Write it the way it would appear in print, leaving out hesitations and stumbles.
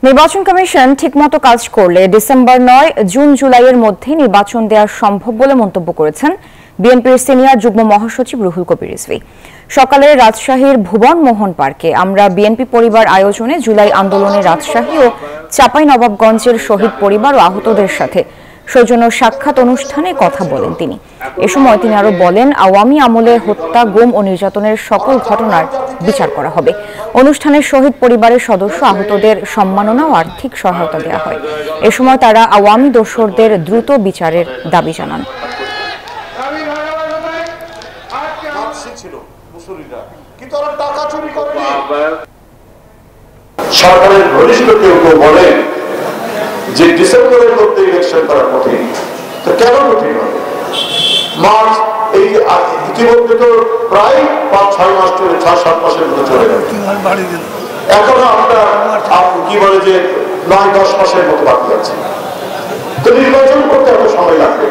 নির্বাচন কমিশন ঠিকমতো কাজ করলে ডিসেম্বর ৯ জুন জুলাইয়ের মধ্যে নির্বাচন দেওয়া সম্ভব বলে মন্তব্য করেছেন বিএনপির সিনিয়র যুগ্ম মহাসচিব রুহুল কবির রিজভী। সকালে রাজশাহীর ভুবন মোহন পার্কে আমরা বিএনপি পরিবার আয়োজনে জুলাই আন্দোলনে রাজশাহী ও চাঁপাইনবাবগঞ্জের শহীদ পরিবার ও আহতদের সাথে সৌজন্য সাক্ষাৎ অনুষ্ঠানে কথা বলেন তিনি। এ সময় তিনি আরো বলেন, আওয়ামী আমলে হত্যা, গুম ও নির্যাতনের সকল ঘটনার বিচার করা হবে। অনুষ্ঠানে শহীদ পরিবারের সদস্য আহতদের সম্মাননা ও আর্থিক সহায়তা দেওয়া হয়। এ সময় তারা আওয়ামী দোসরদের দ্রুত বিচারের দাবি জানান। সরকারের ঘনিষ্ঠ কেউ কেউ বলেন যে ডিসেম্বরের মধ্যে ইলেকশন করা কঠিন। তো কেন কঠিন হবে? মার্চ এই ইতিমধ্যে তো প্রায় ৫-৬ মাস চলে, ৬-৭ মাসের মধ্যে চলে গেল। এখনো আমরা কি বলে যে ৯-১০ মাসের মতো বাকি আছে। তো নির্বাচন করতে এত সময় লাগবে।